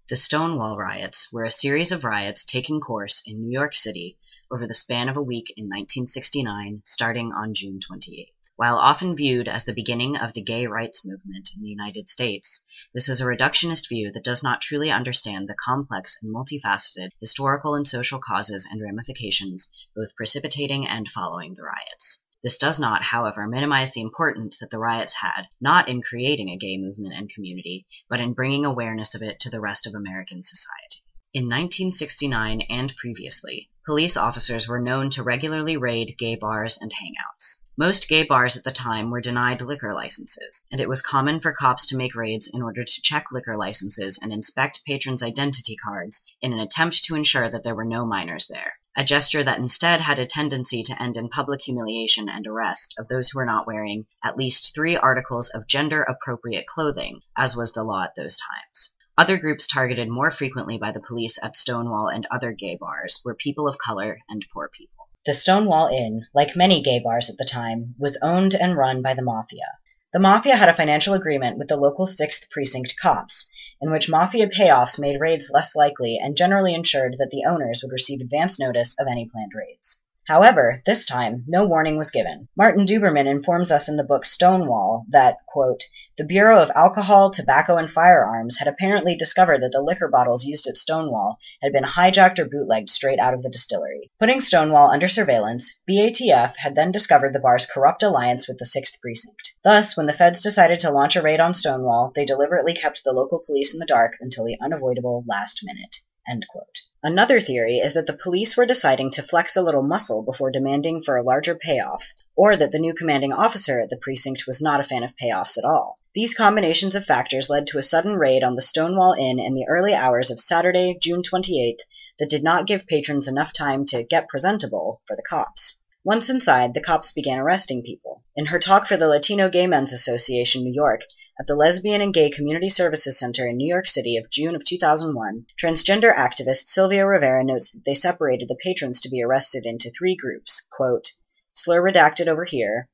The Stonewall riots were a series of riots taking course in New York City over the span of a week in 1969, starting on June 28th. While often viewed as the beginning of the gay rights movement in the United States, this is a reductionist view that does not truly understand the complex and multifaceted historical and social causes and ramifications both precipitating and following the riots. This does not, however, minimize the importance that the riots had, not in creating a gay movement and community, but in bringing awareness of it to the rest of American society. In 1969 and previously, police officers were known to regularly raid gay bars and hangouts. Most gay bars at the time were denied liquor licenses, and it was common for cops to make raids in order to check liquor licenses and inspect patrons' identity cards in an attempt to ensure that there were no minors there. A gesture that instead had a tendency to end in public humiliation and arrest of those who were not wearing at least 3 articles of gender-appropriate clothing, as was the law at those times. Other groups targeted more frequently by the police at Stonewall and other gay bars were people of color and poor people. The Stonewall Inn, like many gay bars at the time, was owned and run by the Mafia. The Mafia had a financial agreement with the local 6th Precinct cops, in which Mafia payoffs made raids less likely and generally ensured that the owners would receive advance notice of any planned raids. However, this time, no warning was given. Martin Duberman informs us in the book Stonewall that, quote, the Bureau of Alcohol, Tobacco, and Firearms had apparently discovered that the liquor bottles used at Stonewall had been hijacked or bootlegged straight out of the distillery. Putting Stonewall under surveillance, BATF had then discovered the bar's corrupt alliance with the 6th Precinct. Thus, when the feds decided to launch a raid on Stonewall, they deliberately kept the local police in the dark until the unavoidable last minute. End quote. Another theory is that the police were deciding to flex a little muscle before demanding for a larger payoff, or that the new commanding officer at the precinct was not a fan of payoffs at all. These combinations of factors led to a sudden raid on the Stonewall Inn in the early hours of Saturday, June 28th, that did not give patrons enough time to get presentable for the cops. Once inside, the cops began arresting people. In her talk for the Latino Gay Men's Association, New York, at the Lesbian and Gay Community Services Center in New York City of June of 2001, transgender activist Sylvia Rivera notes that they separated the patrons to be arrested into 3 groups, quote, slur redacted over here,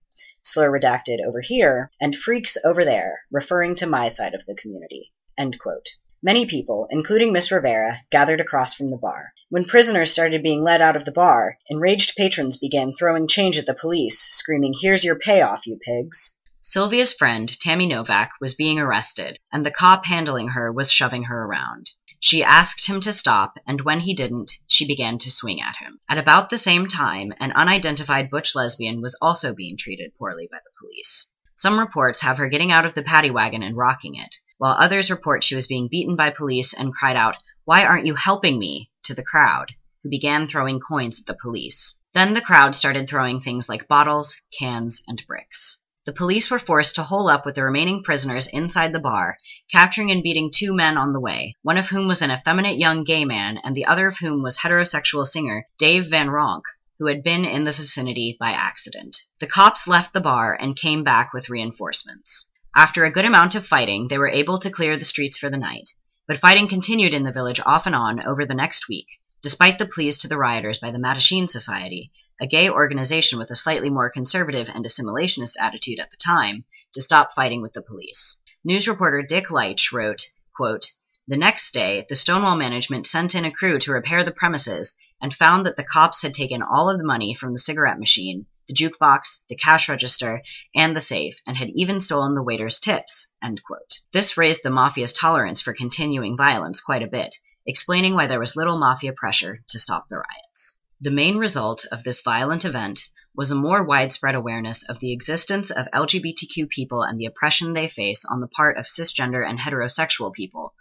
and freaks over there, referring to my side of the community, end quote. Many people, including Miss Rivera, gathered across from the bar. When prisoners started being led out of the bar, enraged patrons began throwing change at the police, screaming, here's your payoff, you pigs. Sylvia's friend, Tammy Novak, was being arrested, and the cop handling her was shoving her around. She asked him to stop, and when he didn't, she began to swing at him. At about the same time, an unidentified butch lesbian was also being treated poorly by the police. Some reports have her getting out of the paddy wagon and rocking it, while others report she was being beaten by police and cried out, "Why aren't you helping me?" to the crowd, who began throwing coins at the police. Then the crowd started throwing things like bottles, cans, and bricks. The police were forced to hole up with the remaining prisoners inside the bar, capturing and beating 2 men on the way, one of whom was an effeminate young gay man, and the other of whom was heterosexual singer Dave Van Ronk, who had been in the vicinity by accident. The cops left the bar and came back with reinforcements. After a good amount of fighting, they were able to clear the streets for the night, but fighting continued in the village off and on over the next week, despite the pleas to the rioters by the Mattachine Society, a gay organization with a slightly more conservative and assimilationist attitude at the time, to stop fighting with the police. News reporter Dick Leitch wrote, quote, the next day, the Stonewall management sent in a crew to repair the premises and found that the cops had taken all of the money from the cigarette machine, the jukebox, the cash register, and the safe, and had even stolen the waiters' tips, end quote. This raised the Mafia's tolerance for continuing violence quite a bit, explaining why there was little Mafia pressure to stop the riots. The main result of this violent event was a more widespread awareness of the existence of LGBTQ people and the oppression they face on the part of cisgender and heterosexual people,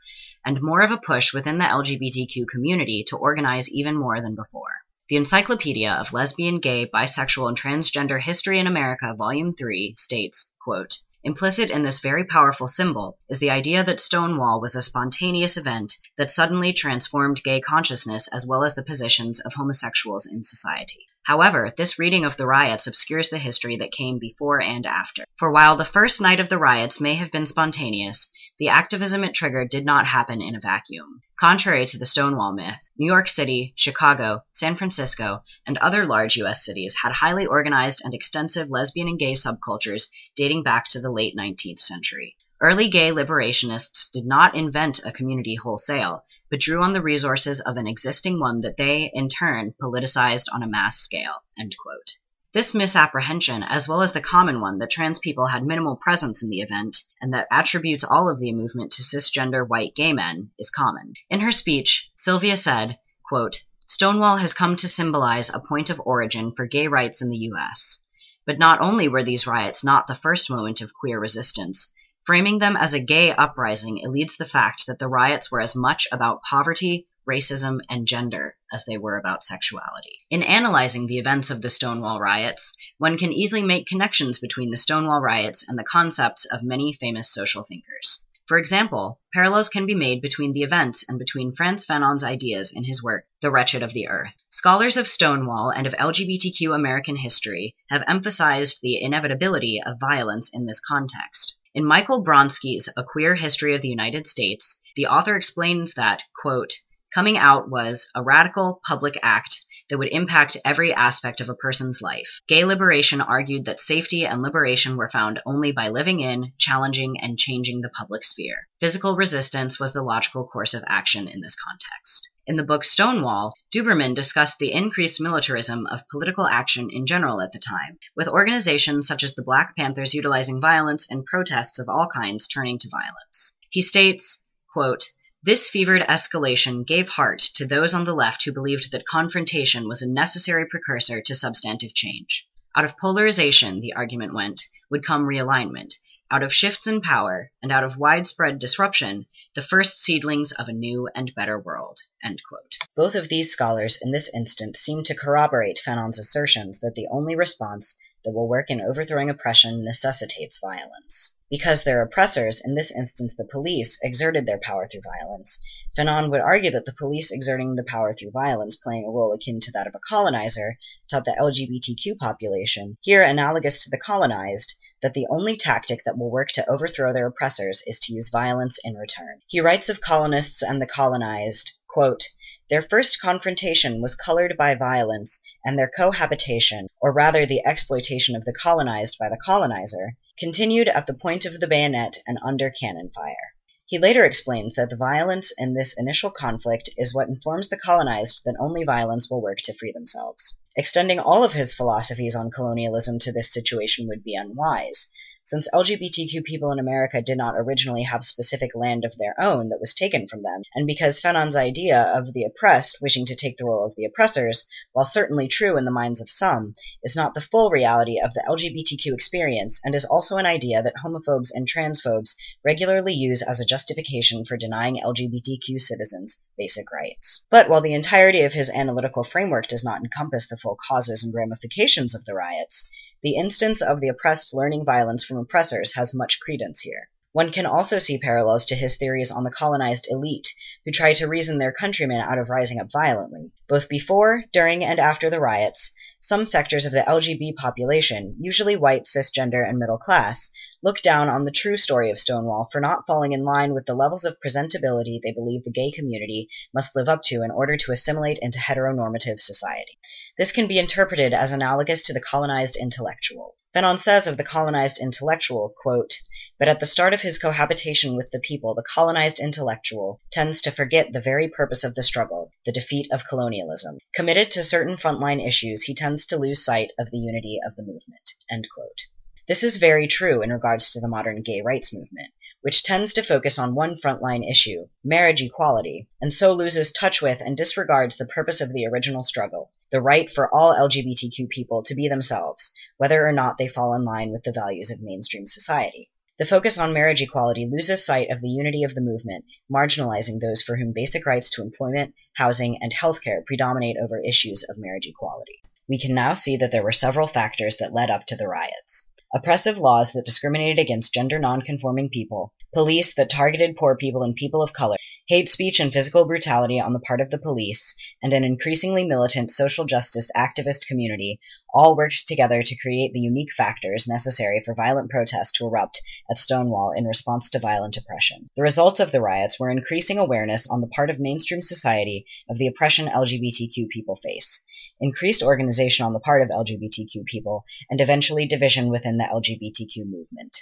and more of a push within the LGBTQ community to organize even more than before. The Encyclopedia of Lesbian, Gay, Bisexual, and Transgender History in America, Volume 3, states, quote, implicit in this very powerful symbol is the idea that Stonewall was a spontaneous event that suddenly transformed gay consciousness as well as the positions of homosexuals in society. However, this reading of the riots obscures the history that came before and after. For while the first night of the riots may have been spontaneous, the activism it triggered did not happen in a vacuum. Contrary to the Stonewall myth, New York City, Chicago, San Francisco, and other large U.S. cities had highly organized and extensive lesbian and gay subcultures dating back to the late 19th century. Early gay liberationists did not invent a community wholesale, but drew on the resources of an existing one that they, in turn, politicized on a mass scale." End quote. This misapprehension, as well as the common one that trans people had minimal presence in the event, and that attributes all of the movement to cisgender white gay men, is common. In her speech, Sylvia said, quote, "Stonewall has come to symbolize a point of origin for gay rights in the U.S. But not only were these riots not the first moment of queer resistance, framing them as a gay uprising eludes the fact that the riots were as much about poverty, racism, and gender as they were about sexuality." In analyzing the events of the Stonewall riots, one can easily make connections between the Stonewall riots and the concepts of many famous social thinkers. For example, parallels can be made between the events and between Frantz Fanon's ideas in his work, The Wretched of the Earth. Scholars of Stonewall and of LGBTQ American history have emphasized the inevitability of violence in this context. In Michael Bronski's A Queer History of the United States, the author explains that, quote, "Coming out was a radical public act that would impact every aspect of a person's life. Gay liberation argued that safety and liberation were found only by living in, challenging, and changing the public sphere. Physical resistance was the logical course of action in this context." In the book Stonewall, Duberman discussed the increased militarism of political action in general at the time, with organizations such as the Black Panthers utilizing violence and protests of all kinds turning to violence. He states, quote, "This fevered escalation gave heart to those on the left who believed that confrontation was a necessary precursor to substantive change. Out of polarization, the argument went, would come realignment. Out of shifts in power, and out of widespread disruption, the first seedlings of a new and better world." End quote. Both of these scholars in this instance seem to corroborate Fanon's assertions that the only response that will work in overthrowing oppression necessitates violence. Because their oppressors, in this instance the police, exerted their power through violence, Fanon would argue that the police exerting the power through violence, playing a role akin to that of a colonizer, taught the LGBTQ population, here analogous to the colonized, that the only tactic that will work to overthrow their oppressors is to use violence in return. He writes of colonists and the colonized, quote, "Their first confrontation was colored by violence, and their cohabitation, or rather the exploitation of the colonized by the colonizer, continued at the point of the bayonet and under cannon fire." He later explains that the violence in this initial conflict is what informs the colonized that only violence will work to free themselves. Extending all of his philosophies on colonialism to this situation would be unwise, since LGBTQ people in America did not originally have specific land of their own that was taken from them, and because Fanon's idea of the oppressed wishing to take the role of the oppressors, while certainly true in the minds of some, is not the full reality of the LGBTQ experience, and is also an idea that homophobes and transphobes regularly use as a justification for denying LGBTQ citizens basic rights. But while the entirety of his analytical framework does not encompass the full causes and ramifications of the riots, the instance of the oppressed learning violence from oppressors has much credence here. One can also see parallels to his theories on the colonized elite, who try to reason their countrymen out of rising up violently. Both before, during, and after the riots, some sectors of the LGB population, usually white, cisgender, and middle class, look down on the true story of Stonewall for not falling in line with the levels of presentability they believe the gay community must live up to in order to assimilate into heteronormative society. This can be interpreted as analogous to the colonized intellectual. Fanon says of the colonized intellectual, quote, "But at the start of his cohabitation with the people, the colonized intellectual tends to forget the very purpose of the struggle, the defeat of colonialism. Committed to certain frontline issues, he tends to lose sight of the unity of the movement." End quote. This is very true in regards to the modern gay rights movement, which tends to focus on one frontline issue, marriage equality, and so loses touch with and disregards the purpose of the original struggle, the right for all LGBTQ people to be themselves, whether or not they fall in line with the values of mainstream society. The focus on marriage equality loses sight of the unity of the movement, marginalizing those for whom basic rights to employment, housing, and healthcare predominate over issues of marriage equality. We can now see that there were several factors that led up to the riots. Oppressive laws that discriminated against gender non-conforming people, police that targeted poor people and people of color, hate speech and physical brutality on the part of the police, and an increasingly militant social justice activist community all worked together to create the unique factors necessary for violent protest to erupt at Stonewall in response to violent oppression. The results of the riots were increasing awareness on the part of mainstream society of the oppression LGBTQ people face, increased organization on the part of LGBTQ people, and eventually division within the LGBTQ movement.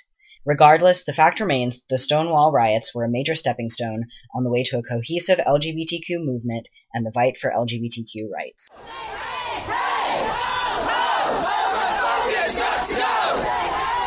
Regardless, the fact remains the Stonewall riots were a major stepping stone on the way to a cohesive LGBTQ movement and the fight for LGBTQ rights. Hey, hey, ho, ho, homophobia has got to go!